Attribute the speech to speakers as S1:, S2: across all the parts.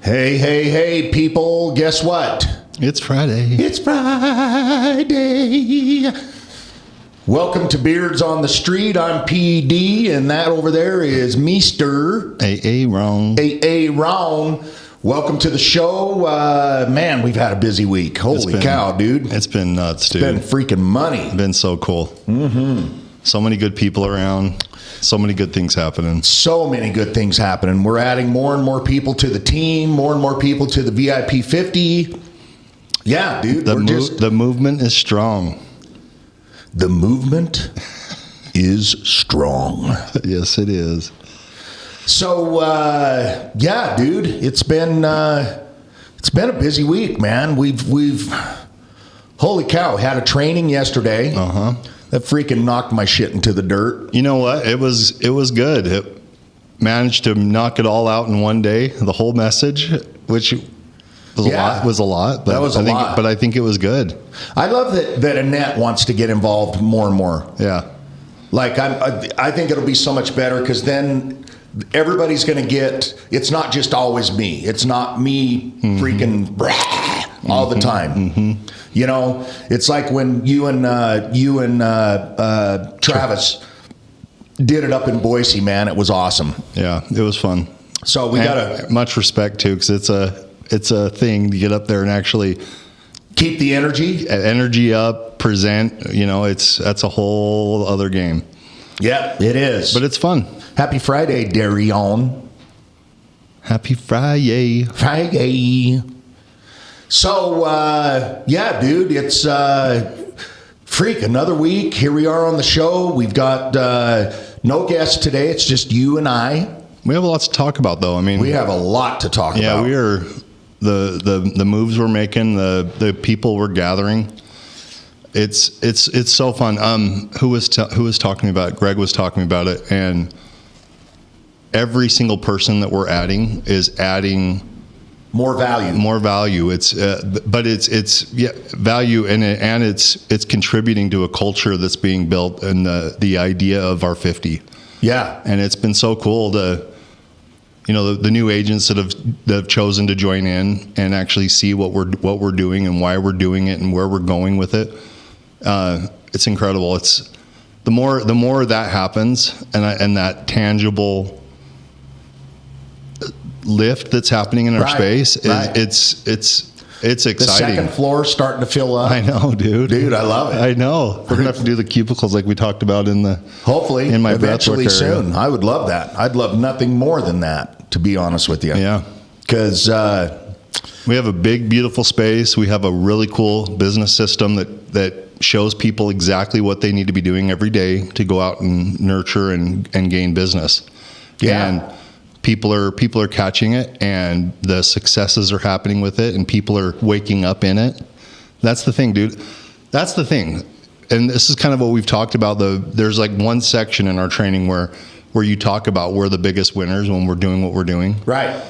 S1: Hey, hey, hey, people, guess what?
S2: It's Friday.
S1: It's Friday. Welcome to Beards on the Street. I'm PD, and that over there is Meester.
S2: Aaron.
S1: Aaron. Welcome to the show. Man, we've had a busy week. Holy cow, dude.
S2: It's been nuts, dude.
S1: It's been freaking money.
S2: Been so cool. Mm-hmm. So many good people around. So many good things happening.
S1: So many good things happening. We're adding more and more people to the team, more and more people to the VIP 50. Yeah, dude.
S2: The movement is strong.
S1: The movement is strong.
S2: Yes, it is.
S1: So, yeah, dude, it's been a busy week, man. We've holy cow, had a training yesterday. That freaking knocked my shit into the dirt.
S2: You know what? It was good. It managed to knock it all out in one day. The whole message, which was a lot. But
S1: that was a lot.
S2: But I think it was good.
S1: I love that Annette wants to get involved more and more.
S2: Yeah.
S1: Like I think it'll be so much better because then everybody's going to get. It's not just always me. It's not me freaking all the time. Mm-hmm. You know, it's like when you and Travis did it up in Boise, man. It was awesome.
S2: Yeah, it was fun.
S1: So we got
S2: much respect too, because it's a thing to get up there and actually
S1: keep the energy
S2: up, present. You know, that's a whole other game.
S1: Yeah, it is.
S2: But it's fun.
S1: Happy Friday, Darion.
S2: Happy Friday.
S1: Friday. So, yeah, dude, it's another week. Here we are on the show. We've got no guests today. It's just you and I.
S2: We have a lot to talk about, though. I mean,
S1: we have a lot to talk about.
S2: Yeah, we are the moves we're making, the people we're gathering. It's so fun. Who was talking about it? Greg was talking about it, and every single person that we're adding is adding
S1: more value.
S2: It's value, and it's contributing to a culture that's being built, and the idea of our 50.
S1: Yeah,
S2: and it's been so cool to, the new agents that have chosen to join in and actually see what we're doing and why we're doing it and where we're going with it. It's incredible. It's the more that happens, and that tangible lift that's happening in our space it's exciting.
S1: The second floor starting to fill up.
S2: I know, dude.
S1: I love it.
S2: I know. We're gonna have to do the cubicles like we talked about
S1: hopefully
S2: in my
S1: eventually soon. I would love that. I'd love nothing more than that, to be honest with you.
S2: Yeah,
S1: because
S2: we have a big, beautiful space. We have a really cool business system that shows people exactly what they need to be doing every day to go out and nurture and gain business.
S1: Yeah.
S2: And people are catching it, and the successes are happening with it, and people are waking up in it. That's the thing, dude. That's the thing. And this is kind of what we've talked about. There's like one section in our training where you talk about we're the biggest winners when we're doing what we're doing.
S1: Right.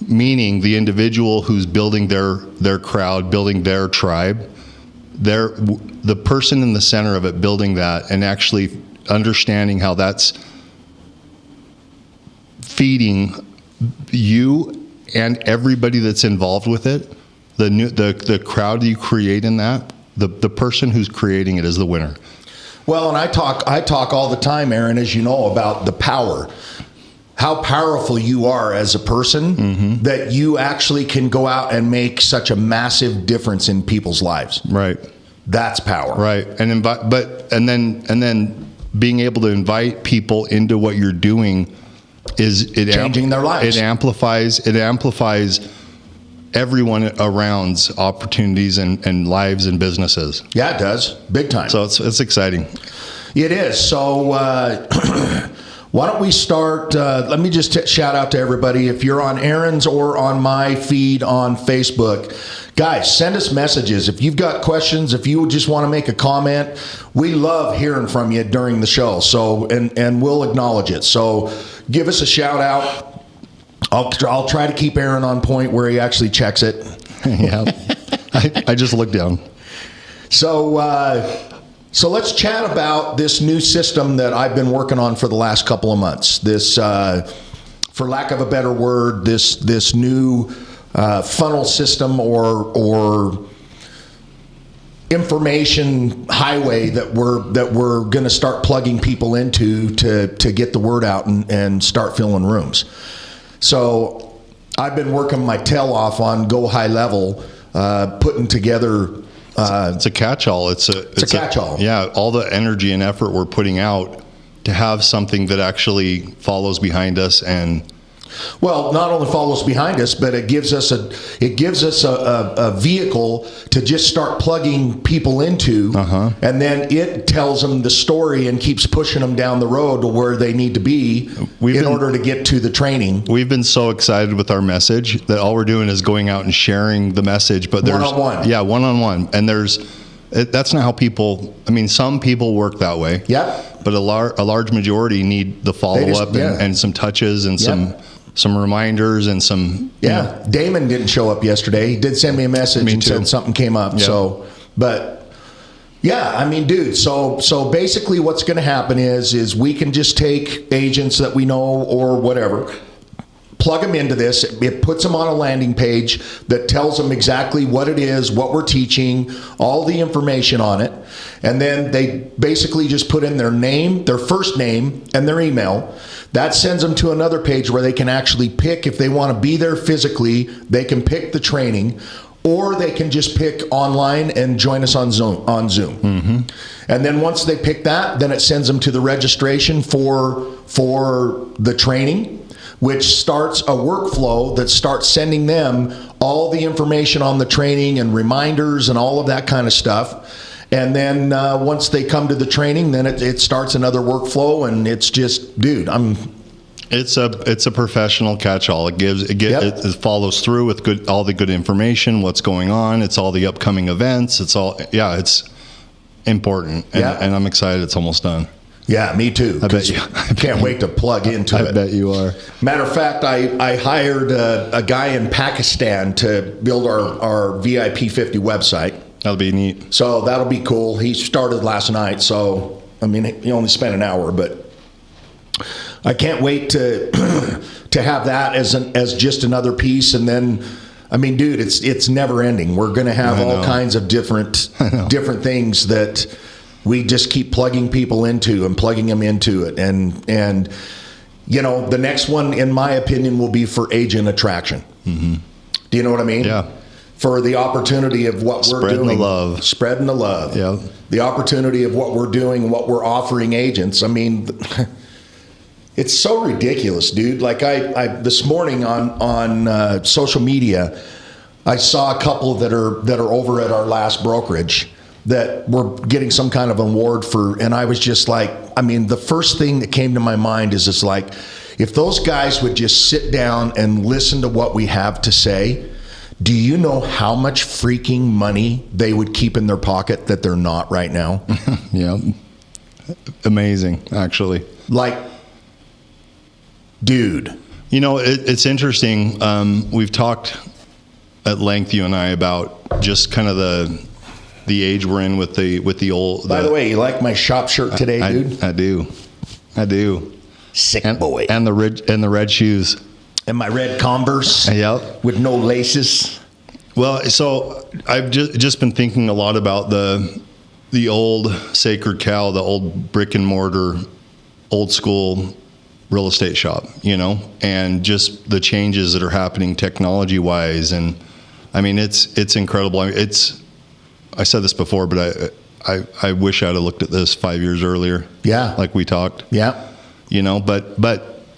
S2: Meaning the individual who's building their crowd, building their tribe, the person in the center of it building that and actually understanding how that's feeding you and everybody that's involved with it. The crowd you create in that, the person who's creating it is the winner.
S1: Well, and I talk all the time, Aaron, as you know, about the power. How powerful you are as a person, that you actually can go out and make such a massive difference in people's lives.
S2: Right.
S1: That's power.
S2: Right. And then being able to invite people into what you're doing is
S1: changing their lives.
S2: It amplifies everyone around's opportunities and lives and businesses.
S1: Yeah, it does. Big time.
S2: So it's exciting.
S1: It is. So why don't we start? Let me just shout out to everybody. If you're on Aaron's or on my feed on Facebook, guys, send us messages. If you've got questions, if you just want to make a comment, we love hearing from you during the show. So, and we'll acknowledge it. So give us a shout out. I'll try to keep Aaron on point where he actually checks it.
S2: Yeah. I just looked down.
S1: So let's chat about this new system that I've been working on for the last couple of months. This, for lack of a better word, this new funnel system or information highway that we're going to start plugging people into to get the word out and start filling rooms. So I've been working my tail off on Go High Level, putting together.
S2: It's a catch-all. It's a
S1: catch-all.
S2: Yeah, all the energy and effort we're putting out to have something that actually follows behind us and.
S1: Well, not only follows behind us, but it gives us a vehicle to just start plugging people into, and then it tells them the story and keeps pushing them down the road to where they need to be in order to get to the training.
S2: We've been so excited with our message that all we're doing is going out and sharing the message. But there's
S1: one-on-one.
S2: Yeah, one-on-one, and that's not how people. I mean, some people work that way.
S1: Yep.
S2: But a large majority need the follow-up and some touches and some reminders and some.
S1: Yeah. Damon didn't show up yesterday. He did send me a message and said something came up. Yep. So, but yeah, I mean, dude, so basically what's going to happen is we can just take agents that we know or whatever, plug them into this. It puts them on a landing page that tells them exactly what it is, what we're teaching, all the information on it. And then they basically just put in their name, their first name, and their email. That sends them to another page where they can actually pick if they want to be there physically. They can pick the training, or they can just pick online and join us on Zoom.
S2: Mm-hmm.
S1: And then once they pick that, then it sends them to the registration for the training, which starts a workflow that starts sending them all the information on the training and reminders and all of that kind of stuff. And then once they come to the training, then it starts another workflow, and it's just, dude,
S2: It's a professional catch-all. It follows through with all the good information, what's going on. It's all the upcoming events. It's important, and I'm excited. It's almost done.
S1: Yeah, me too.
S2: I bet you.
S1: Can't wait to plug into it.
S2: I bet you are.
S1: Matter of fact, I hired a guy in Pakistan to build our VIP 50 website.
S2: That'll be neat.
S1: So that'll be cool. He started last night, so I mean, he only spent an hour, but I can't wait to have that as just another piece. And then, I mean, dude, it's never ending. We're going to have all kinds of different things that we just keep plugging people into and plugging them into it. And you know, the next one, in my opinion, will be for agent attraction.
S2: Mm-hmm.
S1: Do you know what I mean?
S2: Yeah.
S1: For the opportunity of what we're doing. Spreading the love.
S2: Yeah.
S1: The opportunity of what we're doing, what we're offering agents. I mean, it's so ridiculous, dude. Like I this morning on social media, I saw a couple that are over at our last brokerage that were getting some kind of award for, and I was just like, I mean, the first thing that came to my mind is it's like, if those guys would just sit down and listen to what we have to say, do you know how much freaking money they would keep in their pocket that they're not right now?
S2: Yeah. Amazing, actually.
S1: Like, dude.
S2: You know, it's interesting. We've talked at length, you and I, about just kind of the age we're in with the old.
S1: By the way, you like my shop shirt today, dude?
S2: I do.
S1: Sick boy.
S2: And the red shoes.
S1: And my red Converse.
S2: Yep.
S1: With no laces.
S2: Well, so I've just been thinking a lot about the old sacred cow, the old brick and mortar, old school real estate shop, you know, and just the changes that are happening technology wise. And I mean, it's incredible. I said this before, but I wish I'd have looked at this 5 years earlier.
S1: Yeah.
S2: Like we talked.
S1: Yeah.
S2: You know, but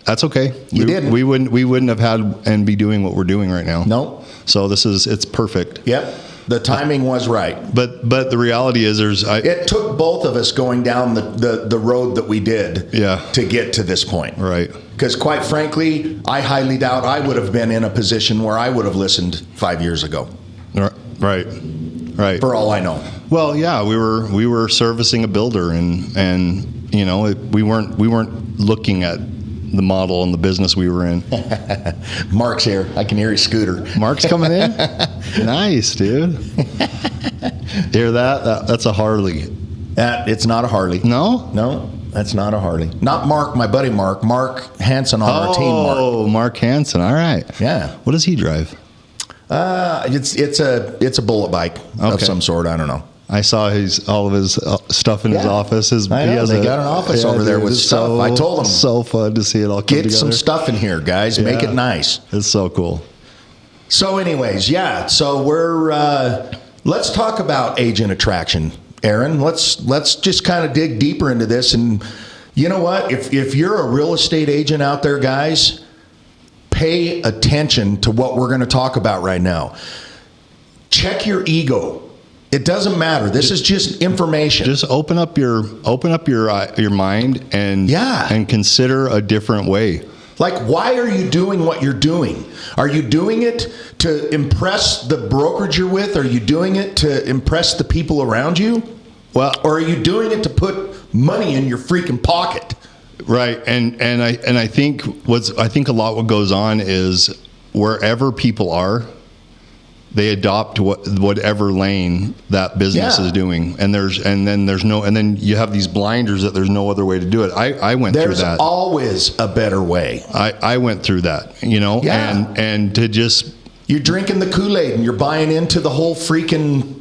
S2: that's okay.
S1: You didn't.
S2: We wouldn't have had and be doing what we're doing right now.
S1: No.
S2: So it's perfect.
S1: Yep. The timing was right.
S2: But the reality is
S1: it took both of us going down the road that we did to get to this point.
S2: Right.
S1: Because quite frankly, I highly doubt I would have been in a position where I would have listened 5 years ago.
S2: Right.
S1: For all I know.
S2: Well, yeah, we were servicing a builder and you know, we weren't looking at the model and the business we were in.
S1: Mark's here. I can hear his scooter.
S2: Mark's coming in? Nice, dude. Hear that? That's a Harley.
S1: It's not a Harley.
S2: No?
S1: No, that's not a Harley. Not Mark, my buddy Mark. Mark Hansen on our team, Mark.
S2: Oh, Mark Hansen. All right.
S1: Yeah.
S2: What does he drive?
S1: It's a bullet bike of some sort. I don't know.
S2: I saw all of his stuff in his office. He has
S1: they got an office over there with stuff. I told him,
S2: so fun to see it all come together.
S1: Get some stuff in here, guys. Make it nice.
S2: It's so cool.
S1: So anyways, so we're let's talk about agent attraction, Aaron. Let's just kind of dig deeper into this. And you know what? If you're a real estate agent out there, guys, pay attention to what we're going to talk about right now. Check your ego. It doesn't matter. This is just information.
S2: Just open up your mind and consider a different way.
S1: Like, why are you doing what you're doing? Are you doing it to impress the brokerage you're with? Are you doing it to impress the people around you?
S2: Well,
S1: or are you doing it to put money in your freaking pocket?
S2: Right. And I think a lot what goes on is wherever people are, they adopt whatever lane that business is doing, and then you have these blinders that there's no other way to do it. I went through that.
S1: There's always a better way.
S2: I went through that, and to just
S1: you're drinking the Kool-Aid and you're buying into the whole freaking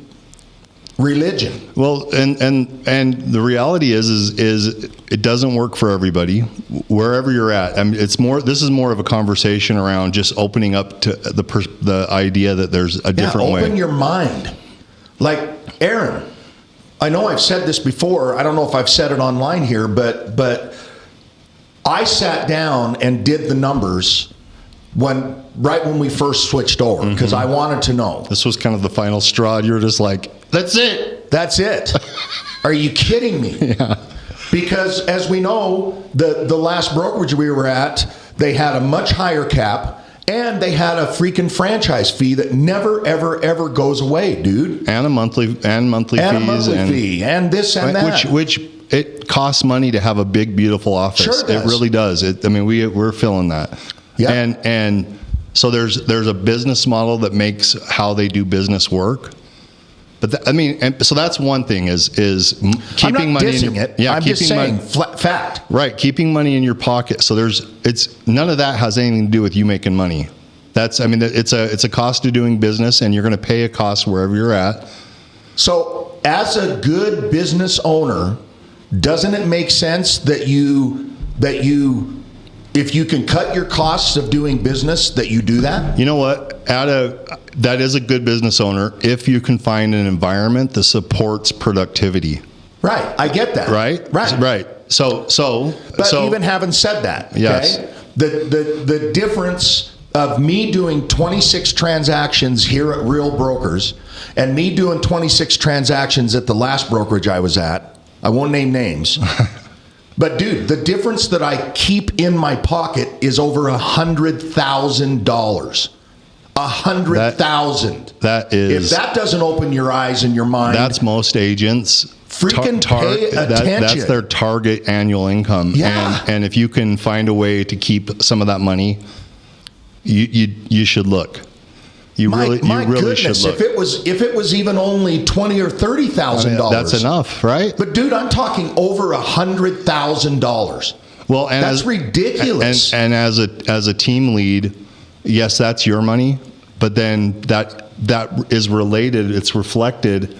S1: religion.
S2: Well, and the reality is it doesn't work for everybody wherever you're at. I mean, this is more of a conversation around just opening up to the idea that there's a different way.
S1: Open your mind. Like, Aaron, I know I've said this before. I don't know if I've said it online here, but I sat down and did the numbers right when we first switched over, because I wanted to know.
S2: This was kind of the final straw. You were just like, that's it.
S1: That's it. Are you kidding me?
S2: Yeah.
S1: Because as we know, the last brokerage we were at, they had a much higher cap, and they had a freaking franchise fee that never, ever, ever goes away, dude.
S2: And a monthly fees.
S1: And a monthly fee, and this and that.
S2: Which it costs money to have a big, beautiful office.
S1: Sure it does.
S2: It really does. We're feeling that.
S1: Yeah.
S2: And so there's a business model that makes how they do business work. But so that's one thing is keeping
S1: I'm not
S2: money
S1: dissing
S2: in your,
S1: it. I'm just saying fact.
S2: Right, keeping money in your pocket. So it's none of that has anything to do with you making money. It's a cost of doing business, and you're going to pay a cost wherever you're at.
S1: So as a good business owner, doesn't it make sense that you if you can cut your costs of doing business, that you do that?
S2: You know what? That is a good business owner if you can find an environment that supports productivity.
S1: Right. I get that.
S2: Right. So
S1: even having said that, okay,
S2: yes.
S1: the difference of me doing 26 transactions here at Real Brokers and me doing 26 transactions at the last brokerage I was at, I won't name names. But dude, the difference that I keep in my pocket is over $100,000. $100,000.
S2: That is.
S1: If that doesn't open your eyes and your mind,
S2: that's most agents.
S1: Freaking pay attention.
S2: That's their target annual income.
S1: Yeah.
S2: And if you can find a way to keep some of that money, you should look. You really should look.
S1: If it was even only $20,000 or $30,000,
S2: that's enough, right?
S1: But dude, I'm talking over $100,000.
S2: Well, and
S1: that's ridiculous.
S2: And as a team lead, yes, that's your money, but then that is related. It's reflected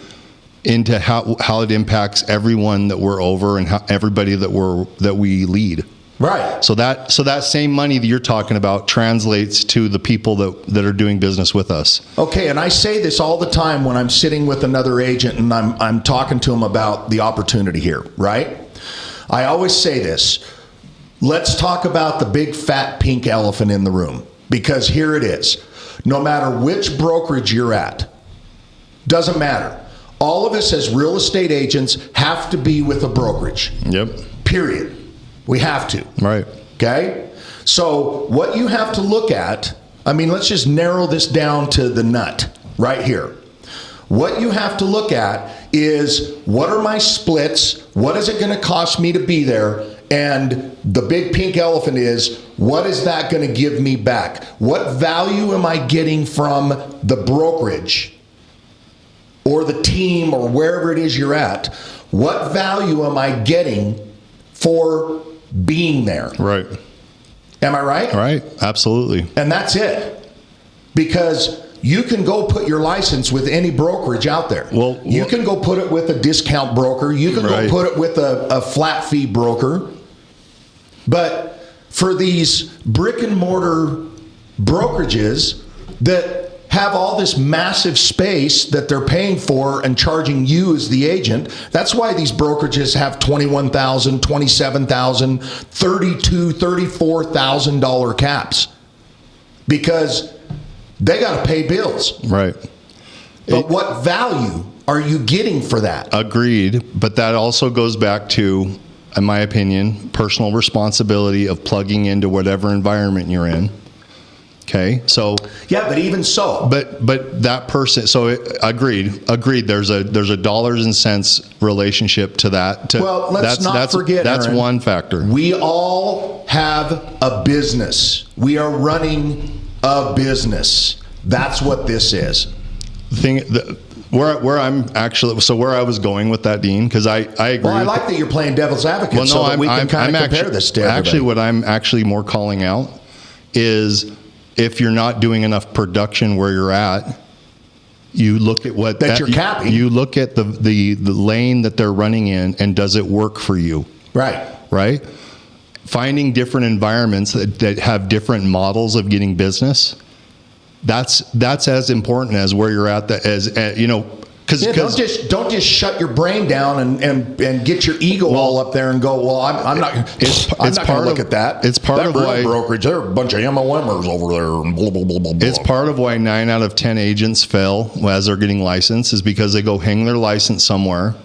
S2: into how it impacts everyone that we're over and how everybody that we lead.
S1: Right.
S2: So that same money that you're talking about translates to the people that are doing business with us.
S1: Okay, and I say this all the time when I'm sitting with another agent and I'm talking to them about the opportunity here, right? I always say this. Let's talk about the big fat pink elephant in the room, because here it is. No matter which brokerage you're at, doesn't matter. All of us as real estate agents have to be with a brokerage.
S2: Yep.
S1: Period. We have to.
S2: Right.
S1: Okay? So what you have to look at, let's just narrow this down to the nut right here. What you have to look at is, what are my splits? What is it going to cost me to be there? And the big pink elephant is, what is that going to give me back? What value am I getting from the brokerage or the team or wherever it is you're at? What value am I getting for being there?
S2: Right.
S1: Am I right?
S2: Right. Absolutely.
S1: And that's it. Because you can go put your license with any brokerage out there.
S2: Well,
S1: you can go put it with a discount broker. You can go put it with a flat fee broker. But for these brick and mortar brokerages that have all this massive space that they're paying for and charging you as the agent, that's why these brokerages have $21,000, $27,000, $32,000, $34,000 caps, because they got to pay bills.
S2: Right.
S1: But what value are you getting for that?
S2: Agreed. But that also goes back to, in my opinion, personal responsibility of plugging into whatever environment you're in. Okay, so
S1: yeah, but even so,
S2: but that person. So agreed. There's a dollars and cents relationship to that.
S1: Well, let's not forget,
S2: that's
S1: Aaron,
S2: one factor.
S1: We all have a business. We are running a business. That's what this is. Where
S2: I was going with that, Dean, because I agree.
S1: Well, I like that you're playing devil's advocate,
S2: well, no,
S1: so that we can kind of compare this to everybody.
S2: Actually, what I'm actually more calling out is, if you're not doing enough production where you're at, you look at what
S1: you're capping.
S2: You look at the lane that they're running in, and does it work for you? Right. Finding different environments that have different models of getting business. That's as important as where you're at. Because don't just shut your brain down and get your ego all up there and go, well, I'm not going to look at that. It's part of why
S1: brokerage. There are a bunch of MLMers over there and blah blah blah blah.
S2: It's part of why 9 out of 10 agents fail as they're getting licensed, is because they go hang their license somewhere.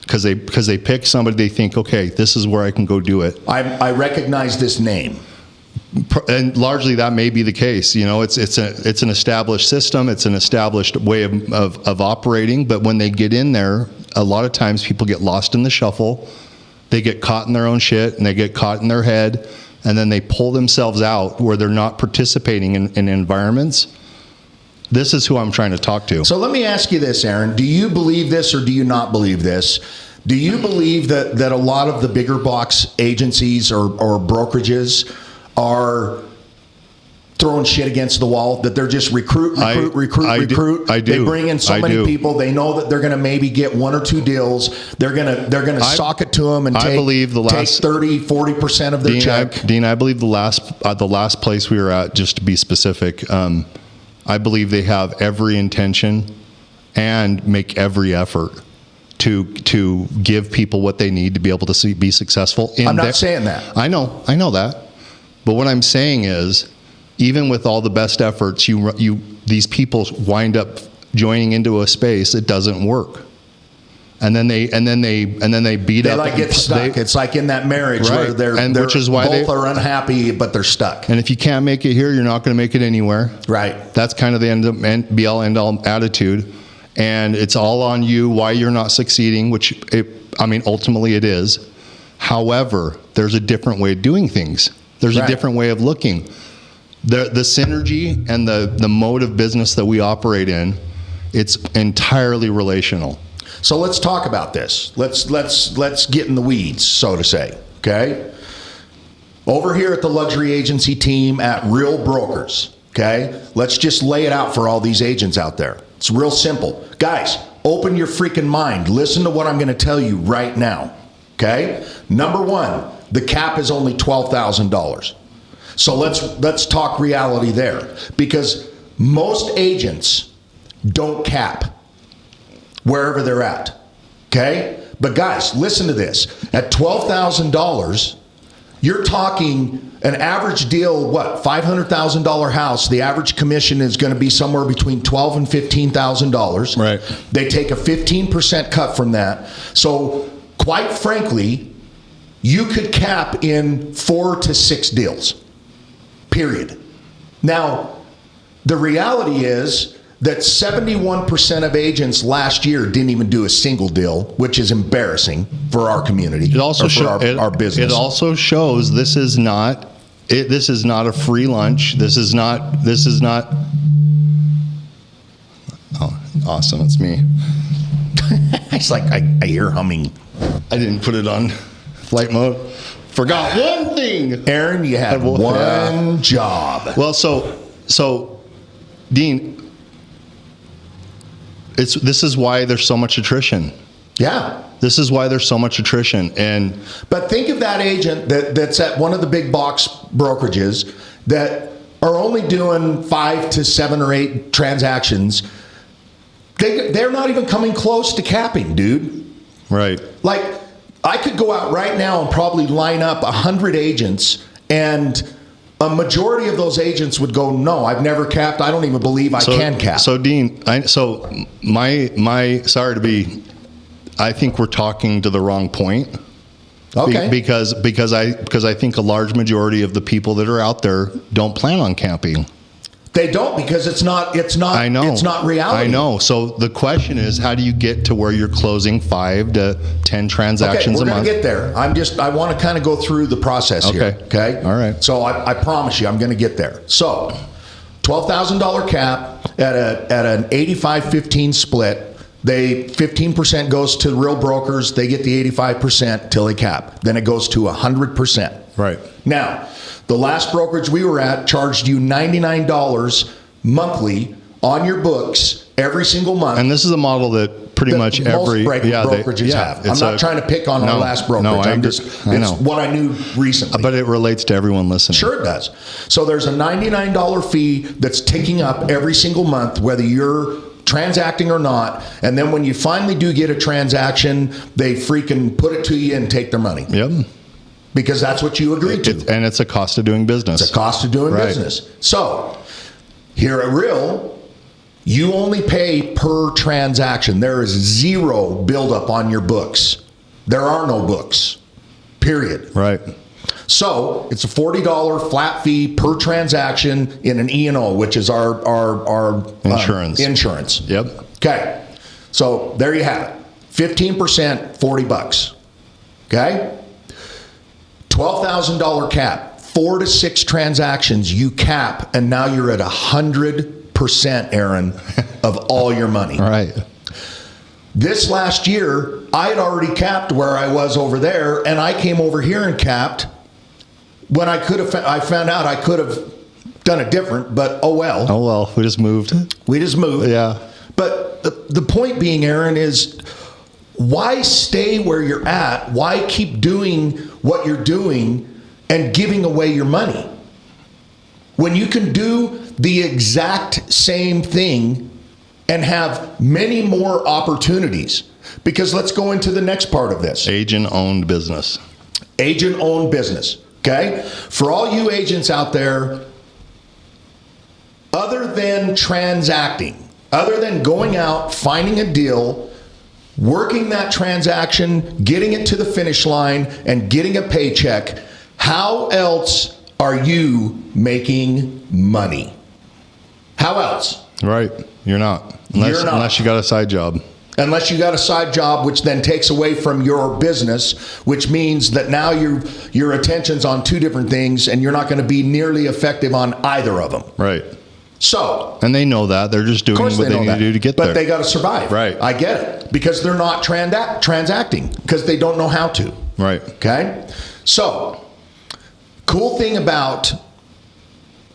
S2: Because they pick somebody they think, okay, this is where I can go do it.
S1: I recognize this name.
S2: And largely that may be the case. It's an established system. It's an established way of operating. But when they get in there, a lot of times people get lost in the shuffle. They get caught in their own shit, and they get caught in their head, and then they pull themselves out where they're not participating in environments. This is who I'm trying to talk to.
S1: So let me ask you this, Aaron. Do you believe this, or do you not believe this? Do you believe that a lot of the bigger box agencies or brokerages are throwing shit against the wall, that they're just recruit?
S2: I do.
S1: They bring in so many people. They know that they're going to maybe get 1 or 2 deals. They're going to sock it to them and take 30-40% of their check.
S2: Dean, I believe the last place we were at, just to be specific, I believe they have every intention and make every effort to give people what they need to be able to be successful.
S1: I'm not saying that.
S2: I know that. But what I'm saying is, even with all the best efforts, these people wind up joining into a space that doesn't work, and then they beat up.
S1: They get stuck. It's like in that marriage,
S2: right,
S1: where
S2: which is why
S1: both are unhappy, but they're stuck.
S2: And if you can't make it here, you're not going to make it anywhere.
S1: Right.
S2: That's kind of the be-all end-all attitude, and it's all on you why you're not succeeding. Which ultimately it is. However, there's a different way of doing things. There's a different way of looking. The synergy and the mode of business that we operate in, it's entirely relational.
S1: So let's talk about this. Let's get in the weeds, so to say. Okay. Over here at the luxury agency team at Real Brokers. Okay. Let's just lay it out for all these agents out there. It's real simple, guys. Open your freaking mind. Listen to what I'm going to tell you right now. Okay. Number one. The cap is only $12,000. So let's talk reality there, because most agents don't cap wherever they're at. Okay? But guys, listen to this. At $12,000, you're talking an average deal, $500,000 house, the average commission is going to be somewhere between $12,000 and $15,000.
S2: Right.
S1: They take a 15% cut from that. So quite frankly, you could cap in 4 to 6 deals, period. Now, the reality is that 71% of agents last year didn't even do a single deal, which is embarrassing for our community.
S2: It also
S1: shows our business.
S2: It also shows this is not a free lunch. This is not. Oh, awesome! It's me.
S1: It's like I hear humming.
S2: I didn't put it on flight mode. Forgot one thing.
S1: Aaron, you had one job.
S2: Well, so Dean, This is why there's so much attrition.
S1: Yeah.
S2: This is why there's so much attrition.
S1: But think of that agent that's at one of the big box brokerages that are only doing 5 to 7 or 8 transactions. They're not even coming close to capping, dude.
S2: Right.
S1: Like, I could go out right now and probably line up 100 agents, and a majority of those agents would go, no, I've never capped. I don't even believe I can cap.
S2: So Dean, sorry to be, I think we're talking to the wrong point.
S1: Okay.
S2: Because I think a large majority of the people that are out there don't plan on camping.
S1: They don't, because it's not
S2: I know.
S1: It's not reality.
S2: I know. So the question is, how do you get to where you're closing 5 to 10 transactions a month?
S1: We're going to get there. I want to kind of go through the process here. Okay.
S2: All right.
S1: So I promise you, I'm going to get there. So $12,000 cap at an 85-15 split. 15% goes to real brokers. They get the 85% till they cap. Then it goes to 100%.
S2: Right.
S1: Now, the last brokerage we were at charged you $99 monthly on your books every single month.
S2: And this is a model that pretty much every
S1: brokerages have. I'm not trying to pick on our last brokerage.
S2: No,
S1: it's what I knew recently.
S2: But it relates to everyone listening.
S1: Sure it does. So there's a $99 fee that's ticking up every single month, whether you're transacting or not. And then when you finally do get a transaction, they freaking put it to you and take their money.
S2: Yep.
S1: Because that's what you agreed to.
S2: And it's a cost of doing business.
S1: It's a cost of doing business. So here at Real, you only pay per transaction. There is zero buildup on your books. There are no books, period.
S2: Right.
S1: So it's a $40 flat fee per transaction in an E&O, which is our
S2: insurance.
S1: Insurance.
S2: Yep.
S1: Okay. So there you have it. 15%, $40. Okay. $12,000 cap, 4 to 6 transactions you cap, and now you're at 100%, Aaron, of all your money.
S2: Right.
S1: This last year, I had already capped where I was over there, and I came over here and capped when I found out I could have done it different, but oh well.
S2: Oh well, we just moved. Yeah.
S1: But the point being, Aaron, is why stay where you're at? Why keep doing what you're doing and giving away your money when you can do the exact same thing and have many more opportunities? Because let's go into the next part of this.
S2: Agent-owned business.
S1: Agent-owned business, okay? For all you agents out there, other than transacting, other than going out, finding a deal, working that transaction, getting it to the finish line, and getting a paycheck, how else are you making money? How else?
S2: Right. You're not. Unless you got a side job.
S1: Unless you got a side job, which then takes away from your business, which means that now your attention's on 2 different things, and you're not going to be nearly effective on either of them.
S2: Right.
S1: So,
S2: and they know that. They're just doing what they need to do to get there.
S1: But they got to survive.
S2: Right.
S1: I get it. Because they're not transacting. Because they don't know how to.
S2: Right.
S1: Okay? So, cool thing about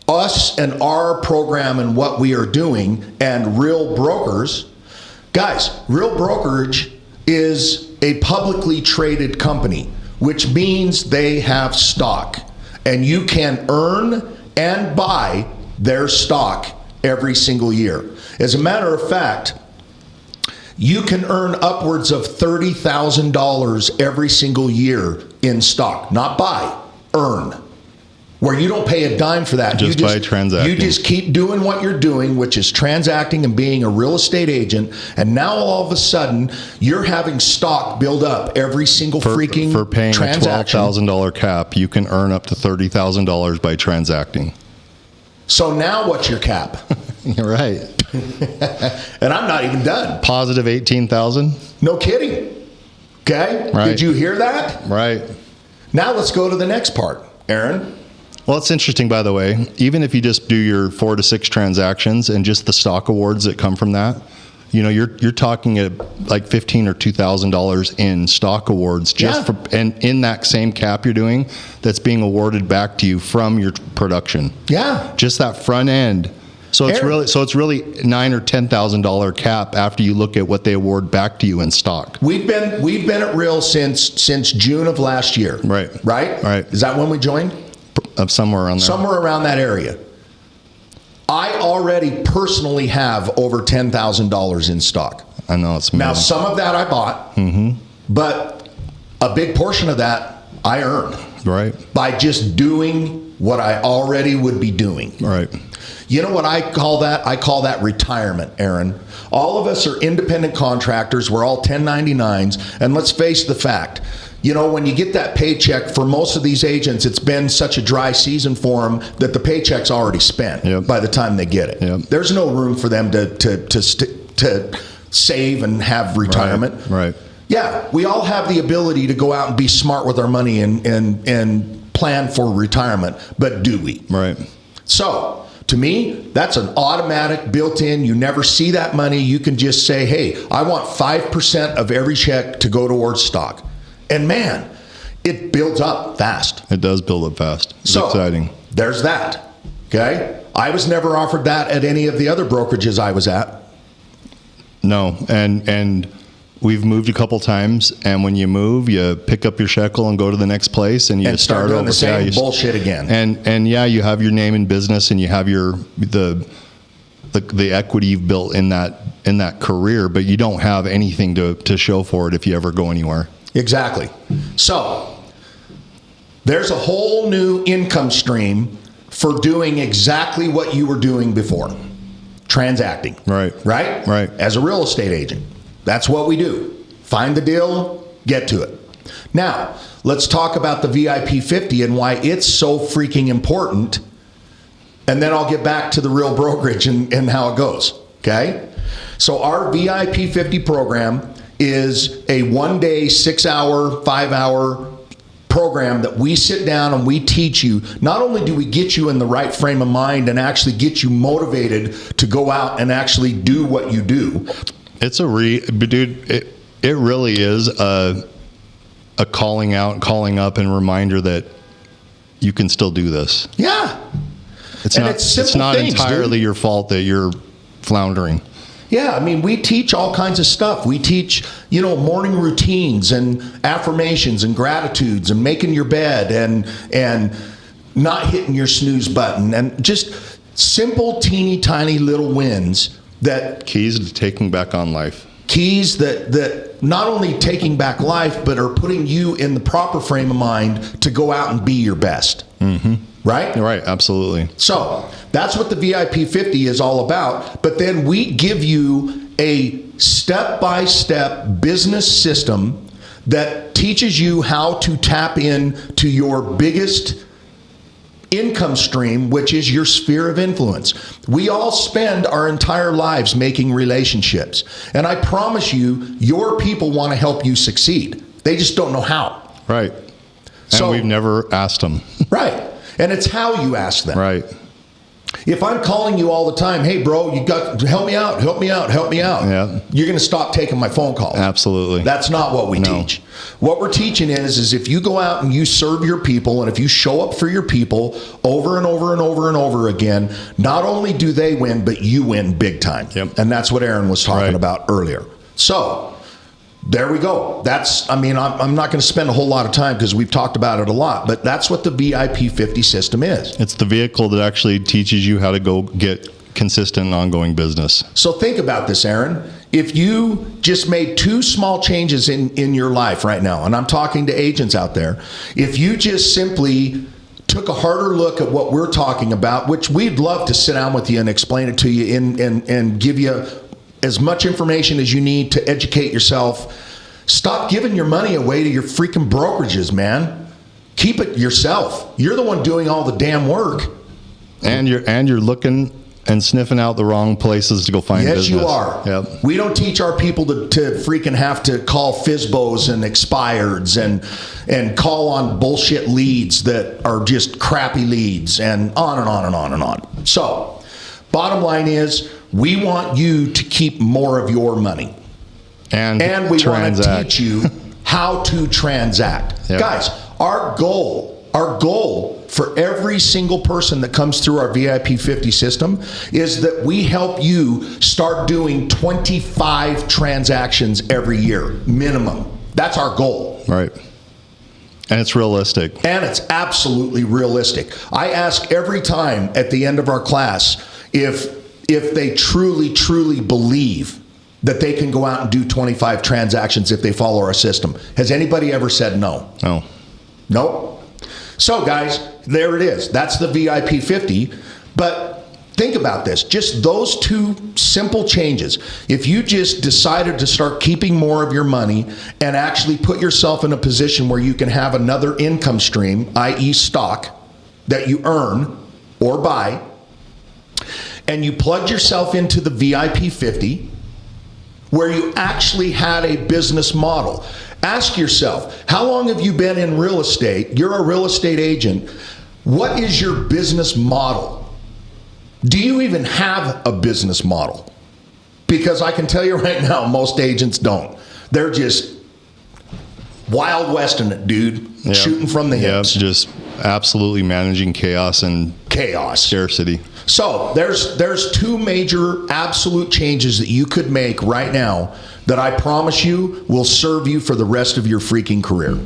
S1: us and our program and what we are doing and Real Brokers, guys, Real Brokerage is a publicly traded company, which means they have stock. And you can earn and buy their stock every single year. As a matter of fact, you can earn upwards of $30,000 every single year in stock. Not buy, earn. Where you don't pay a dime for that.
S2: Just by transacting.
S1: You just keep doing what you're doing, which is transacting and being a real estate agent. And now all of a sudden, you're having stock build up every single freaking transaction.
S2: For paying a $12,000 cap, you can earn up to $30,000 by transacting.
S1: So now what's your cap?
S2: You're right.
S1: And I'm not even done.
S2: Positive 18,000.
S1: No kidding. Okay?
S2: Right.
S1: Did you hear that?
S2: Right.
S1: Now let's go to the next part, Aaron.
S2: Well, it's interesting, by the way. Even if you just do your 4 to 6 transactions and just the stock awards that come from that, you know, you're talking at like $1,500 or $2,000 in stock awards and in that same cap you're doing, that's being awarded back to you from your production.
S1: Yeah.
S2: Just that front end So it's really $9,000 or $10,000 cap after you look at what they award back to you in stock.
S1: We've been at Real since June of last year.
S2: Right.
S1: Is that when we joined?
S2: Of somewhere around there.
S1: Somewhere around that area. I already personally have over $10,000 in stock.
S2: I know, it's amazing.
S1: Now, some of that I bought, but a big portion of that I earned.
S2: Right.
S1: By just doing what I already would be doing.
S2: Right.
S1: You know what I call that? I call that retirement, Aaron. All of us are independent contractors. We're all 1099s. And let's face the fact, you know, when you get that paycheck, for most of these agents, it's been such a dry season for them that the paycheck's already spent by the time they get it.
S2: Yep.
S1: There's no room for them to save and have retirement.
S2: Right.
S1: Yeah, we all have the ability to go out and be smart with our money and plan for retirement, but do we?
S2: Right.
S1: So, to me, that's an automatic built-in. You never see that money. You can just say, hey, I want 5% of every check to go towards stock. And man, it builds up fast.
S2: It does build up fast. It's
S1: so,
S2: exciting.
S1: There's that. Okay? I was never offered that at any of the other brokerages I was at.
S2: No, and we've moved a couple times, and when you move, you pick up your shekel and go to the next place, and you
S1: start doing the same bullshit again.
S2: And yeah, you have your name in business, and you have the equity you've built in that career, but you don't have anything to show for it if you ever go anywhere.
S1: Exactly. So there's a whole new income stream for doing exactly what you were doing before, transacting.
S2: Right.
S1: As a real estate agent. That's what we do. Find the deal, get to it. Now, let's talk about the VIP 50 and why it's so freaking important. And then I'll get back to the real brokerage and how it goes. Okay? So our VIP 50 program is a 1-day, 6-hour, 5-hour program that we sit down and we teach you. Not only do we get you in the right frame of mind and actually get you motivated to go out and actually do what you do.
S2: It's dude, it really is a calling out, calling up, and reminder that you can still do this.
S1: Yeah.
S2: It's not entirely your fault that you're floundering.
S1: Yeah, I mean, we teach all kinds of stuff. We teach, morning routines and affirmations and gratitudes and making your bed and not hitting your snooze button and just simple, teeny, tiny little wins that...
S2: Keys to taking back on life.
S1: Keys that not only taking back life, but are putting you in the proper frame of mind to go out and be your best.
S2: Mm-hmm.
S1: Right?
S2: Right, absolutely.
S1: So that's what the VIP 50 is all about. But then we give you a step-by-step business system that teaches you how to tap into your biggest income stream, which is your sphere of influence. We all spend our entire lives making relationships. And I promise you, your people want to help you succeed. They just don't know how.
S2: Right. And we've never asked them.
S1: Right. And it's how you ask them.
S2: Right.
S1: If I'm calling you all the time, hey, bro, you got help me out.
S2: Yeah.
S1: You're going to stop taking my phone calls.
S2: Absolutely.
S1: That's not what we teach. What we're teaching is if you go out and you serve your people, and if you show up for your people over and over and over and over again, not only do they win, but you win big time.
S2: Yep.
S1: And that's what Aaron was talking about earlier. So there we go. I'm not going to spend a whole lot of time because we've talked about it a lot, but that's what the VIP 50 system is.
S2: It's the vehicle that actually teaches you how to go get consistent and ongoing business.
S1: So think about this, Aaron. If you just made 2 small changes in your life right now, and I'm talking to agents out there, if you just simply took a harder look at what we're talking about, which we'd love to sit down with you and explain it to you and give you as much information as you need to educate yourself. Stop giving your money away to your freaking brokerages, man. Keep it yourself. You're the one doing all the damn work.
S2: And you're looking and sniffing out the wrong places to go find business.
S1: Yes, you are.
S2: Yep.
S1: We don't teach our people to freaking have to call FSBOs and expireds and call on bullshit leads that are just crappy leads and on and on and on and on. So, bottom line is, we want you to keep more of your money. And we want to teach you how to transact.
S2: Yep.
S1: Guys, our goal Our goal for every single person that comes through our VIP 50 system is that we help you start doing 25 transactions every year, minimum. That's our goal.
S2: Right. And it's realistic.
S1: And it's absolutely realistic. I ask every time at the end of our class if they truly, truly believe that they can go out and do 25 transactions if they follow our system. Has anybody ever said no?
S2: No.
S1: Nope. So, guys, there it is. That's the VIP 50. But think about this. Just those two simple changes. If you just decided to start keeping more of your money and actually put yourself in a position where you can have another income stream, i.e. stock, that you earn or buy, and you plugged yourself into the VIP 50, where you actually had a business model. Ask yourself, how long have you been in real estate? You're a real estate agent. What is your business model? Do you even have a business model? Because I can tell you right now, most agents don't. They're just Wild Westing it, dude. Yep. Shooting from the hips.
S2: Yep, just absolutely managing chaos and scarcity.
S1: So there's two major absolute changes that you could make right now that I promise you will serve you for the rest of your freaking career.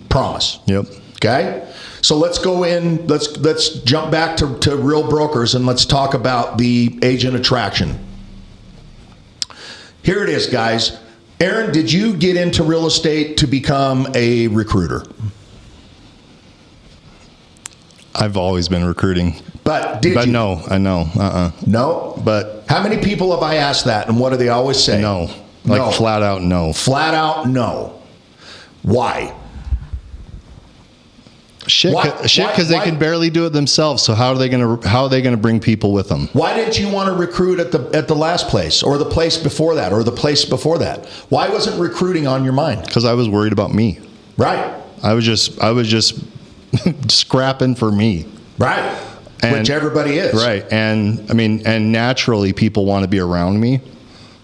S1: Promise.
S2: Yep.
S1: Okay? So let's go in, let's jump back to real brokers and let's talk about the agent attraction. Here it is, guys. Aaron, did you get into real estate to become a recruiter?
S2: I've always been recruiting.
S1: But did you?
S2: No, I know.
S1: No?
S2: But
S1: how many people have I asked that, and what do they always say?
S2: No. Like flat out no.
S1: Flat out no. Why?
S2: Shit, because they can barely do it themselves. So how are they going to bring people with them?
S1: Why didn't you want to recruit at the last place, or the place before that, or the place before that? Why wasn't recruiting on your mind?
S2: Because I was worried about me.
S1: Right.
S2: I was just scrapping for me.
S1: Right. Which everybody is.
S2: Right. And I mean, and naturally people want to be around me,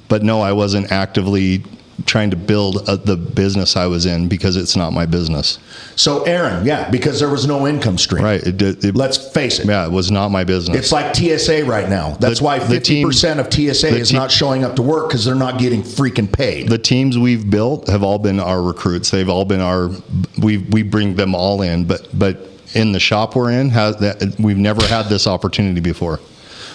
S2: but no, I wasn't actively trying to build the business I was in because it's not my business.
S1: So Aaron, because there was no income stream.
S2: Right.
S1: Let's face it.
S2: Yeah, it was not my business.
S1: It's like TSA right now. That's why 50% of TSA is not showing up to work because they're not getting freaking paid.
S2: The teams we've built have all been our recruits. They've all been we bring them all in, but in the shop we're in, we've never had this opportunity before.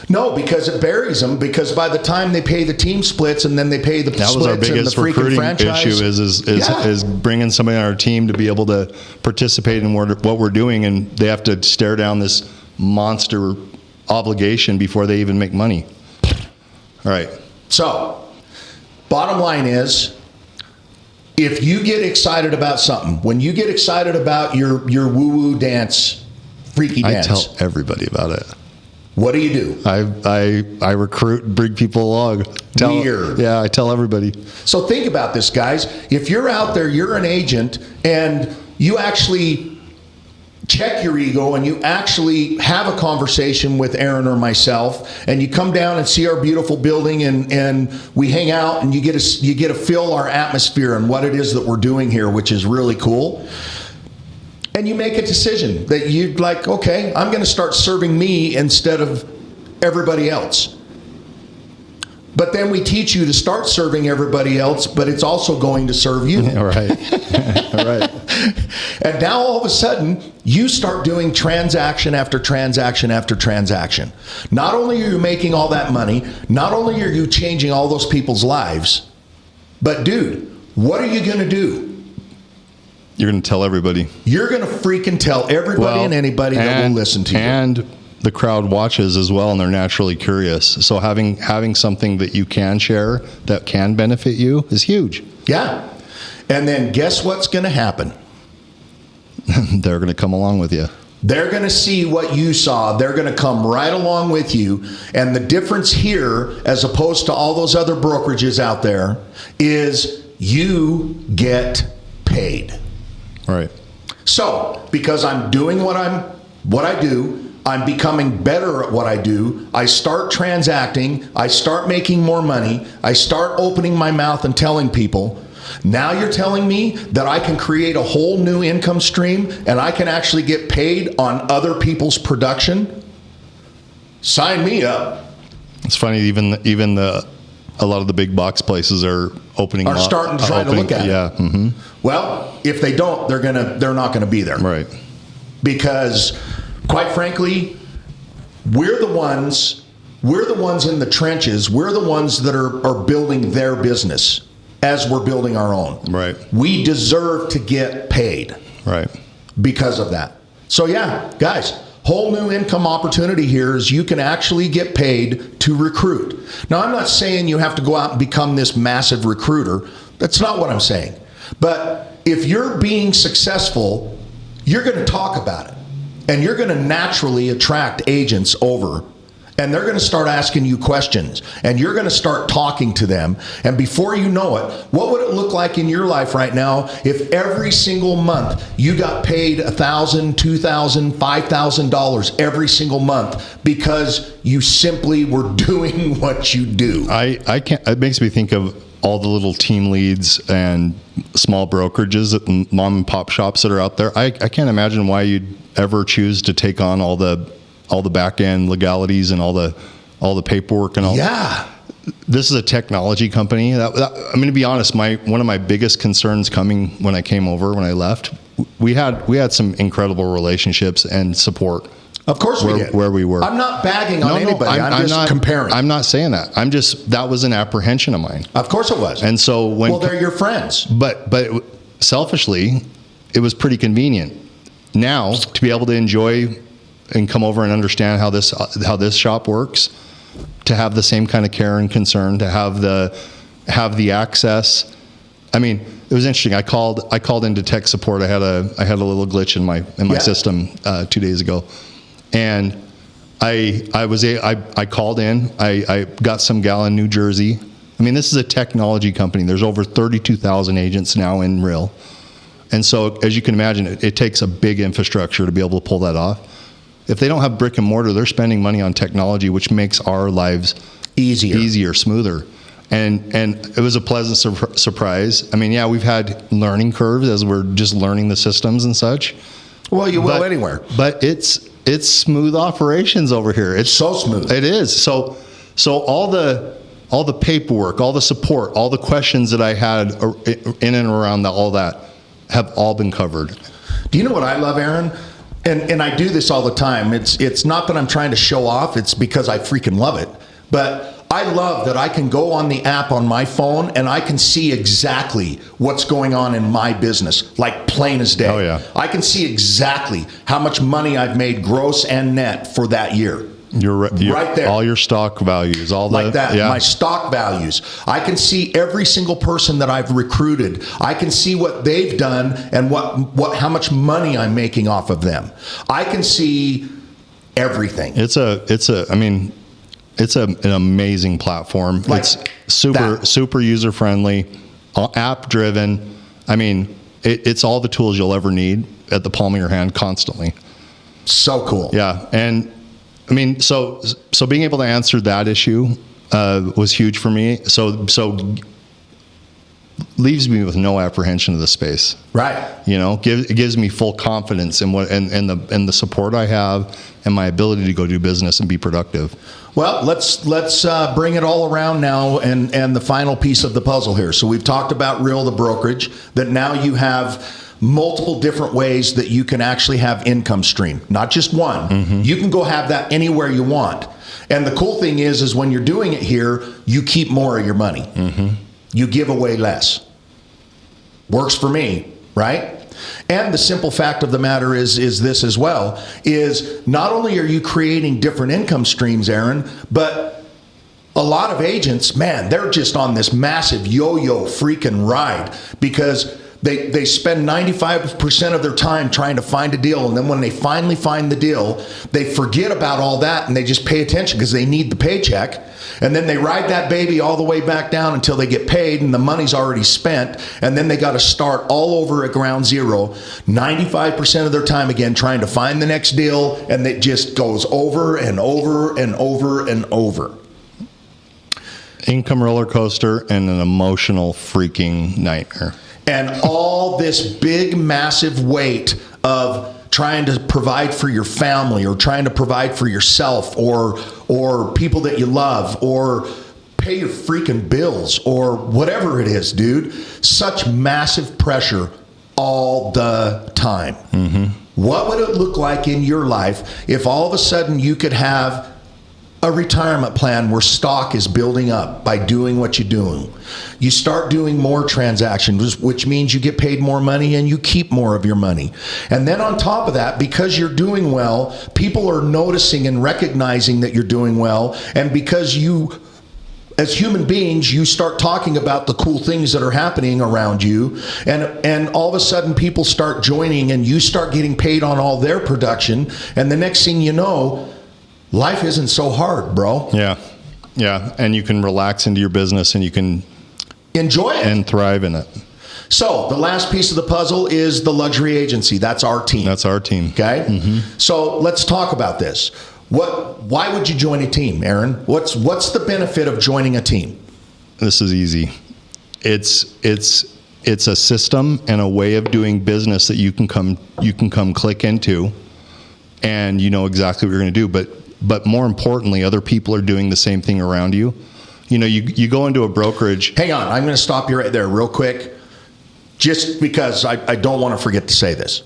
S1: No, because it buries them. Because by the time they pay the team splits and then they pay the splits and the freaking franchise. That was our biggest recruiting issue is bringing somebody on our team to be able to participate in what we're doing, and they have to stare down this monster obligation before they even make money. All right. So, bottom line is, if you get excited about something, when you get excited about your woo-woo dance, freaky dance.
S2: I tell everybody about it.
S1: What do you do?
S2: I recruit and bring people along.
S1: Weird.
S2: Yeah, I tell everybody.
S1: So think about this, guys. If you're out there, you're an agent, and you actually check your ego and you actually have a conversation with Aaron or myself, and you come down and see our beautiful building, and we hang out, and you get to feel our atmosphere and what it is that we're doing here, which is really cool. And you make a decision that you'd like, okay, I'm going to start serving me instead of everybody else. But then we teach you to start serving everybody else, but it's also going to serve you.
S2: All right. All right.
S1: And now all of a sudden, you start doing transaction after transaction after transaction. Not only are you making all that money, not only are you changing all those people's lives, but dude, what are you going to do?
S2: You're going to tell everybody.
S1: You're going to freaking tell everybody and anybody that will listen to you.
S2: And the crowd watches as well, and they're naturally curious. So having something that you can share that can benefit you is huge.
S1: Yeah. And then guess what's going to happen?
S2: They're going to come along with you.
S1: They're going to see what you saw. They're going to come right along with you. And the difference here, as opposed to all those other brokerages out there, is you get paid.
S2: Right.
S1: So, because I'm doing what I do, I'm becoming better at what I do. I start transacting. I start making more money. I start opening my mouth and telling people. Now you're telling me that I can create a whole new income stream and I can actually get paid on other people's production? Sign me up.
S2: It's funny, even a lot of the big box places are
S1: starting to try to look at it.
S2: Yeah. Mm-hmm.
S1: Well, if they don't, they're not going to be there.
S2: Right.
S1: Because quite frankly, we're the ones in the trenches. We're the ones that are building their business as we're building our own.
S2: Right.
S1: We deserve to get paid.
S2: Right.
S1: Because of that. So yeah, guys, whole new income opportunity here is you can actually get paid to recruit. Now, I'm not saying you have to go out and become this massive recruiter. That's not what I'm saying. But if you're being successful, you're going to talk about it. And you're going to naturally attract agents over. And they're going to start asking you questions. And you're going to start talking to them. And before you know it, what would it look like in your life right now if every single month you got paid $1,000, $2,000, $5,000 every single month because you simply were doing what you do?
S2: I can't. It makes me think of all the little team leads and small brokerages and mom and pop shops that are out there. I can't imagine why you'd ever choose to take on all the back end legalities and all the paperwork and all.
S1: Yeah.
S2: This is a technology company. I'm going to be honest. One of my biggest concerns when I left, we had some incredible relationships and support.
S1: Of course we did.
S2: Where we were.
S1: I'm not bagging on anybody. I'm just comparing.
S2: I'm not saying that. That was an apprehension of mine.
S1: Of course it was.
S2: And so
S1: they're your friends.
S2: But selfishly, it was pretty convenient. Now to be able to enjoy and come over and understand how this shop works, to have the same kind of care and concern, to have the access. I mean, it was interesting. I called into tech support. I had a little glitch in my system 2 days ago, and I called in. I got some gal in New Jersey. I mean, this is a technology company. There's over 32,000 agents now in real. And so, as you can imagine, it takes a big infrastructure to be able to pull that off. If they don't have brick and mortar, they're spending money on technology, which makes our lives easier, smoother. And it was a pleasant surprise. I mean, yeah, we've had learning curves as we're just learning the systems and such.
S1: Well, you will anywhere.
S2: But it's smooth operations over here. It's
S1: so smooth.
S2: It is. So all the paperwork, all the support, all the questions that I had in and around all that have all been covered.
S1: Do you know what I love, Aaron? And I do this all the time. It's not that I'm trying to show off. It's because I freaking love it. But I love that I can go on the app on my phone and I can see exactly what's going on in my business, like plain as day.
S2: Oh, yeah.
S1: I can see exactly how much money I've made gross and net for that year.
S2: You're
S1: right there.
S2: All your stock values,
S1: like that. Yeah. My stock values. I can see every single person that I've recruited. I can see what they've done and how much money I'm making off of them. I can see everything.
S2: It's an amazing platform.
S1: Like
S2: it's super user friendly, app driven. I mean, it's all the tools you'll ever need at the palm of your hand constantly.
S1: So cool.
S2: Yeah, and I mean, so being able to answer that issue was huge for me. So leaves me with no apprehension of the space.
S1: Right.
S2: You know, it gives me full confidence in and the support I have and my ability to go do business and be productive.
S1: Well, let's bring it all around now and the final piece of the puzzle here. So we've talked about Real the brokerage, that now you have multiple different ways that you can actually have income stream, not just one. Mm-hmm. You can go have that anywhere you want. And the cool thing is when you're doing it here, you keep more of your money. Mm-hmm. You give away less. Works for me, right? And the simple fact of the matter is this as well, is not only are you creating different income streams, Aaron, but a lot of agents, man, they're just on this massive yo-yo freaking ride because they spend 95% of their time trying to find a deal. And then when they finally find the deal, they forget about all that and they just pay attention because they need the paycheck. And then they ride that baby all the way back down until they get paid and the money's already spent. And then they got to start all over at ground zero, 95% of their time again, trying to find the next deal. And it just goes over and over and over and over.
S2: Income roller coaster and an emotional freaking nightmare.
S1: And all this big, massive weight of trying to provide for your family or trying to provide for yourself or people that you love or pay your freaking bills or whatever it is, dude. Such massive pressure all the time. Mm-hmm. What would it look like in your life if all of a sudden you could have a retirement plan where stock is building up by doing what you're doing? You start doing more transactions, which means you get paid more money and you keep more of your money. And then on top of that, because you're doing well, people are noticing and recognizing that you're doing well. And because you, as human beings, you start talking about the cool things that are happening around you. And all of a sudden people start joining and you start getting paid on all their production. And the next thing you know, life isn't so hard, bro.
S2: Yeah. Yeah. And you can relax into your business and you can
S1: enjoy it
S2: and thrive in it.
S1: So the last piece of the puzzle is the luxury agency. That's our team.
S2: That's our team.
S1: Okay. Mm-hmm. So let's talk about this. Why would you join a team, Aaron? What's the benefit of joining a team?
S2: This is easy. It's a system and a way of doing business that you can come click into, and you know exactly what you're going to do. But more importantly, other people are doing the same thing around you. You know, you go into a brokerage.
S1: Hang on, I'm going to stop you right there real quick, just because I don't want to forget to say this.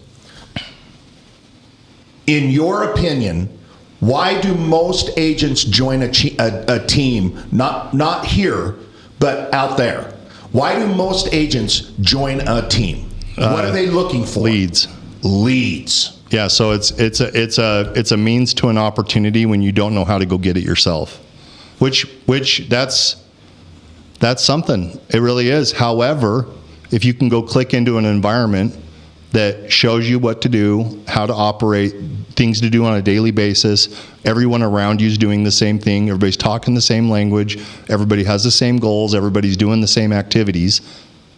S1: In your opinion, why do most agents join a team, not here, but out there? Why do most agents join a team? What are they looking for?
S2: Leads. Yeah, so it's a means to an opportunity when you don't know how to go get it yourself. Which that's something. It really is. However, if you can go click into an environment that shows you what to do, how to operate, things to do on a daily basis, everyone around you is doing the same thing, everybody's talking the same language, everybody has the same goals, everybody's doing the same activities,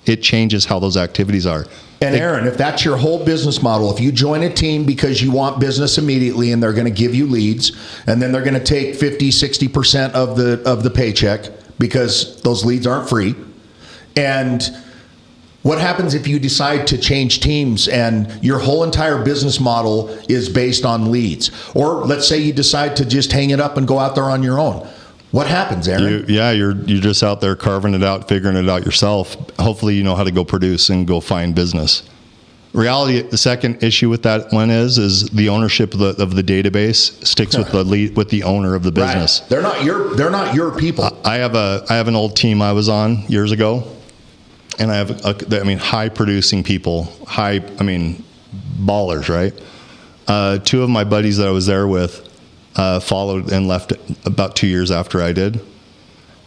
S2: it changes how those activities are.
S1: And Aaron, if that's your whole business model, if you join a team because you want business immediately and they're going to give you leads and then they're going to take 50, 60% of the paycheck because those leads aren't free. And what happens if you decide to change teams and your whole entire business model is based on leads? Or let's say you decide to just hang it up and go out there on your own. What happens, Aaron?
S2: You're just out there carving it out, figuring it out yourself. Hopefully you know how to go produce and go find business. Reality, the second issue with that one is the ownership of the database sticks with the lead, with the owner of the business.
S1: Right. They're not your people.
S2: I have an old team I was on years ago, and I have high producing people, ballers, right? Two of my buddies that I was there with followed and left about 2 years after I did.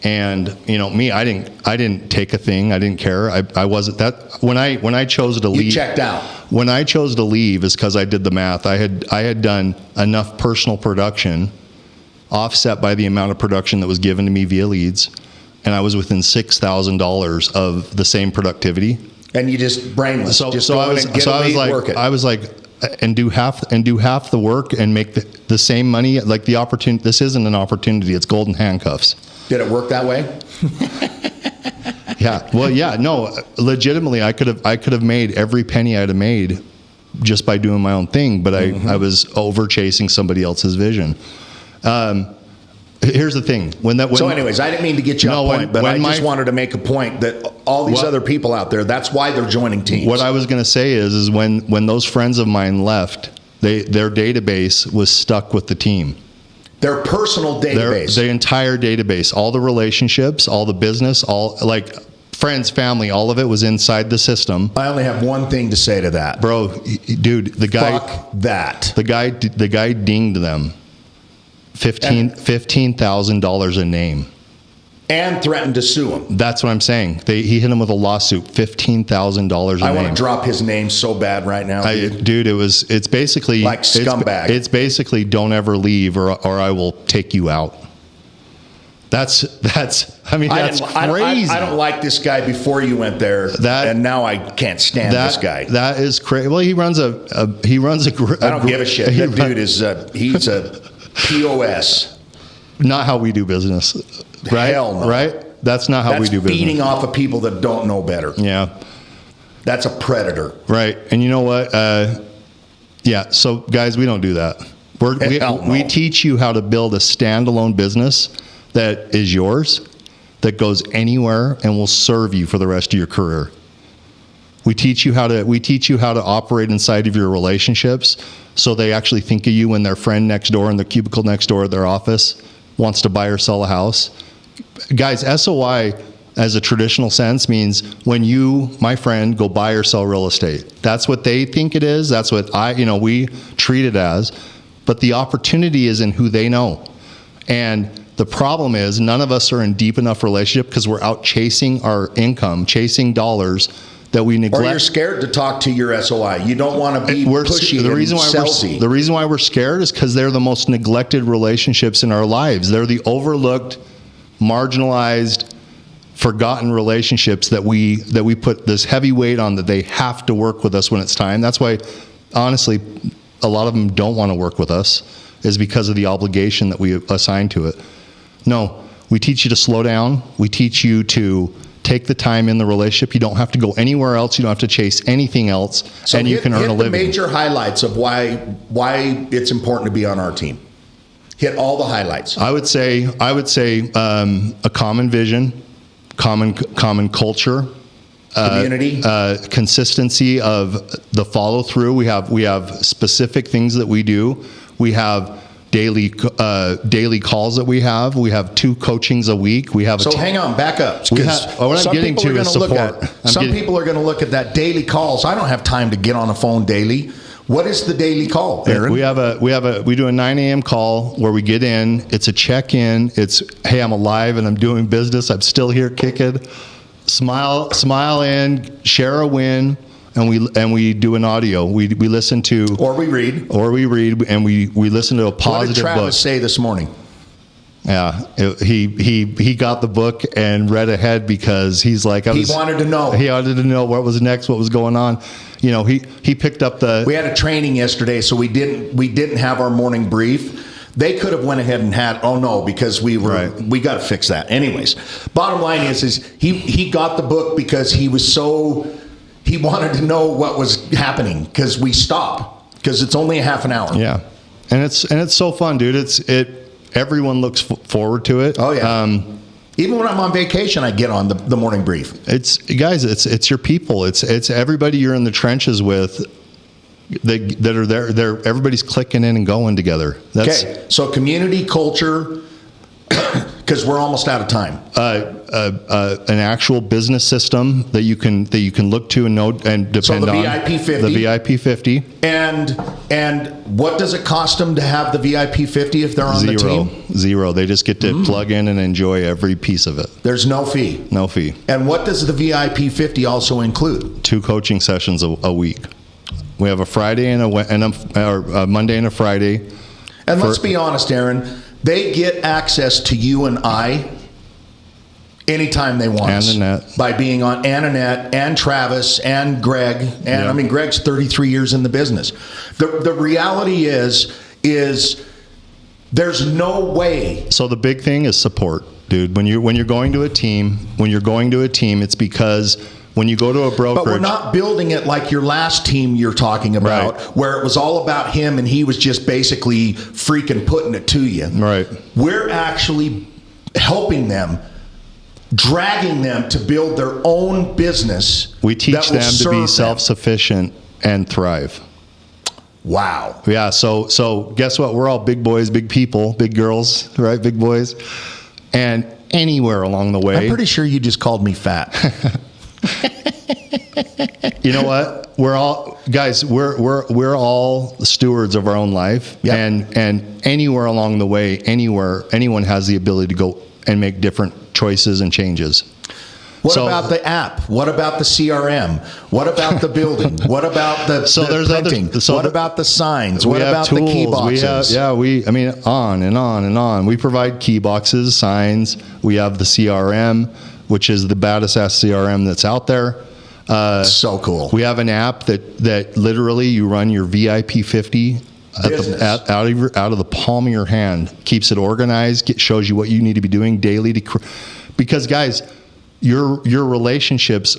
S2: And you know me, I didn't take a thing. I didn't care. I wasn't that when I chose to leave.
S1: You checked out.
S2: When I chose to leave is because I did the math. I had done enough personal production, offset by the amount of production that was given to me via leads, and I was within $6,000 of the same productivity.
S1: And you just brainless.
S2: So I was like, and do half the work and make the same money. Like the opportunity. This isn't an opportunity. It's golden handcuffs.
S1: Did it work that way?
S2: Yeah. Well, yeah. No. Legitimately, I could have made every penny I'd have made just by doing my own thing. But I was over chasing somebody else's vision. Here's the thing. So anyways, I didn't mean to get you off point, but I just wanted to make a point that all these other people out there, that's why they're joining teams. What I was going to say is when those friends of mine left, their database was stuck with the team.
S1: Their personal database.
S2: Their entire database, all the relationships, all the business, all like friends, family, all of it was inside the system.
S1: I only have one thing to say to that.
S2: Bro, dude, the guy.
S1: Fuck that.
S2: The guy dinged them $15,000 a name.
S1: And threatened to sue him.
S2: That's what I'm saying. He hit him with a lawsuit, $15,000 a name.
S1: I want to drop his name so bad right now.
S2: Dude, it's basically
S1: like scumbag.
S2: It's basically don't ever leave or I will take you out. That's crazy.
S1: I don't like this guy before you went there, and now I can't stand this guy.
S2: That is crazy. Well, he runs a I
S1: don't give a shit. That dude is he's a POS.
S2: Not how we do business. right?
S1: Hell no.
S2: Right? That's not how we do business.
S1: Feeding off of people that don't know better.
S2: Yeah.
S1: That's a predator.
S2: Right. And you know what? Yeah. So, guys, we don't do that. We teach you how to build a standalone business that is yours, that goes anywhere and will serve you for the rest of your career. We teach you how to operate inside of your relationships, so they actually think of you when their friend next door in the cubicle next door at their office wants to buy or sell a house. Guys, SOI as a traditional sense means when you, my friend, go buy or sell real estate. That's what they think it is. That's what we treat it as. But the opportunity is in who they know. And the problem is none of us are in deep enough relationship because we're out chasing our income, chasing dollars that we neglect.
S1: Or you're scared to talk to your SOI. You don't want to be pushy and salesy.
S2: The reason why we're scared is because they're the most neglected relationships in our lives. They're the overlooked, marginalized, forgotten relationships that we put this heavy weight on, that they have to work with us when it's time. That's why, honestly, a lot of them don't want to work with us, is because of the obligation that we assign to it. No, we teach you to slow down. We teach you to take the time in the relationship. You don't have to go anywhere else. You don't have to chase anything else, and you can earn a living.
S1: Hit the major highlights of why it's important to be on our team. Hit all the highlights.
S2: I would say a common vision, common culture,
S1: community,
S2: consistency of the follow through. We have specific things that we do. We have daily calls that we have. We have 2 coachings a week. We have
S1: hang on, back up.
S2: What I'm getting to is support.
S1: Some people are going to look at that daily calls. I don't have time to get on the phone daily. What is the daily call, Aaron?
S2: We do a 9 a.m. call where we get in. It's a check-in. It's, hey, I'm alive and I'm doing business. I'm still here kicking. Smile in, share a win. And we do an audio. We listen to,
S1: or we read,
S2: and we listen to a positive book.
S1: What did Travis say this morning?
S2: Yeah, he got the book and read ahead because he's like, he wanted to know. He wanted to know what was next, what was going on. You know, he picked up the.
S1: We had a training yesterday, so we didn't have our morning brief. They could have went ahead and had, because we got to fix that. Anyways, bottom line is he got the book because he wanted to know what was happening, because we stop, because it's only a half an hour.
S2: Yeah. And it's so fun, dude. Everyone looks forward to it.
S1: Oh yeah. Even when I'm on vacation, I get on the morning brief.
S2: It's your people. It's everybody you're in the trenches with that are there. Everybody's clicking in and going together.
S1: Okay. So community culture, because we're almost out of time.
S2: An actual business system that you can look to and know and depend on. The VIP 50.
S1: And what does it cost them to have the VIP 50 if they're on the team?
S2: Zero. They just get to plug in and enjoy every piece of it.
S1: There's no fee.
S2: No fee.
S1: And what does the VIP 50 also include?
S2: 2 coaching sessions a week. We have a Friday and a Monday and a Friday.
S1: And let's be honest, Aaron. They get access to you and I anytime they want us.
S2: Annette.
S1: By being on Annette and Travis and Greg. And I mean, Greg's 33 years in the business. The reality is there's no way.
S2: So the big thing is support, dude. When you're going to a team, it's because when you go to a brokerage.
S1: But we're not building it like your last team you're talking about, right, where it was all about him and he was just basically freaking putting it to you.
S2: Right.
S1: We're actually helping them, dragging them to build their own business.
S2: We teach them to be self-sufficient and thrive.
S1: Wow.
S2: Yeah, so guess what? We're all big boys, big people, big girls, right? Big boys. And anywhere along the way.
S1: I'm pretty sure you just called me fat.
S2: You know what? We're all guys. We're all stewards of our own life, and anywhere along the way, anyone has the ability to go and make different choices and changes.
S1: What about the app? What about the CRM? What about the building? What about the printing? What about the signs? What about the key boxes?
S2: On and on and on. We provide key boxes, signs. We have the CRM, which is the baddest ass CRM that's out there.
S1: So cool.
S2: We have an app that literally you run your VIP 50
S1: Business.
S2: Out of the palm of your hand, keeps it organized, shows you what you need to be doing daily because guys, your relationships,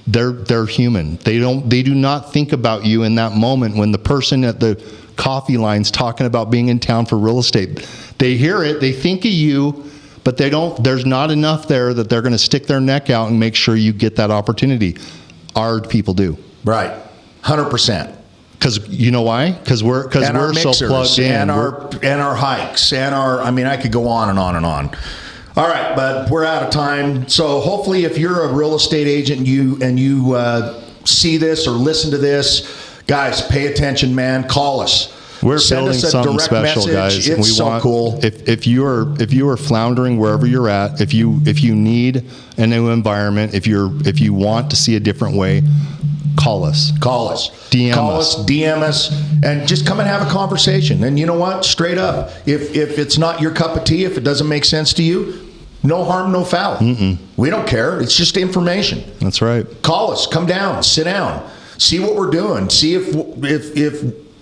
S2: they're human. They do not think about you in that moment when the person at the coffee line's talking about being in town for real estate. They hear it, they think of you, but there's not enough there that they're going to stick their neck out and make sure you get that opportunity. Our people do.
S1: Right. 100%.
S2: Because you know why? Because we're so plugged in,
S1: and our hikes, and I could go on and on and on. All right, but we're out of time. So hopefully, if you're a real estate agent and you see this or listen to this, guys, pay attention, man. Call us.
S2: We're
S1: Send
S2: building
S1: us a
S2: something
S1: direct
S2: special,
S1: message.
S2: guys.
S1: It's
S2: we
S1: so
S2: want,
S1: cool.
S2: If you are floundering wherever you're at, if you need a new environment, if you want to see a different way, call us. DM us, and just come and have a conversation. And you know what? Straight up, if it's not your cup of tea, if it doesn't make sense to you, no harm, no foul. We don't care. It's just information. That's right.
S1: Call us. Come down. Sit down. See what we're doing. See if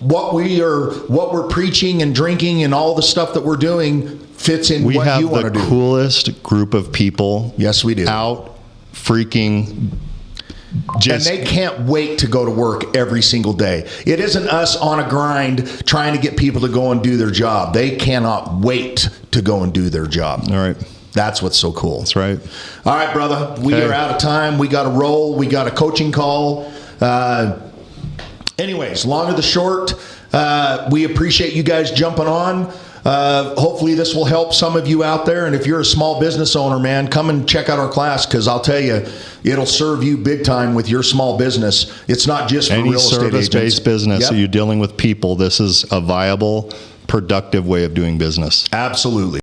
S1: what we're preaching and drinking and all the stuff that we're doing fits in what you want to do.
S2: We have the coolest group of people.
S1: Yes, we do.
S2: Out freaking.
S1: And they can't wait to go to work every single day. It isn't us on a grind trying to get people to go and do their job. They cannot wait to go and do their job.
S2: All right.
S1: That's what's so cool.
S2: That's right.
S1: All right, brother. We are out of time. We got to roll. We got a coaching call. Anyways, long or the short, we appreciate you guys jumping on. Hopefully this will help some of you out there. And if you're a small business owner, man, come and check out our class, because I'll tell you, it'll serve you big time with your small business. It's not just for real estate agents. Any
S2: service-based business that you're dealing with people, this is a viable, productive way of doing business.
S1: Absolutely.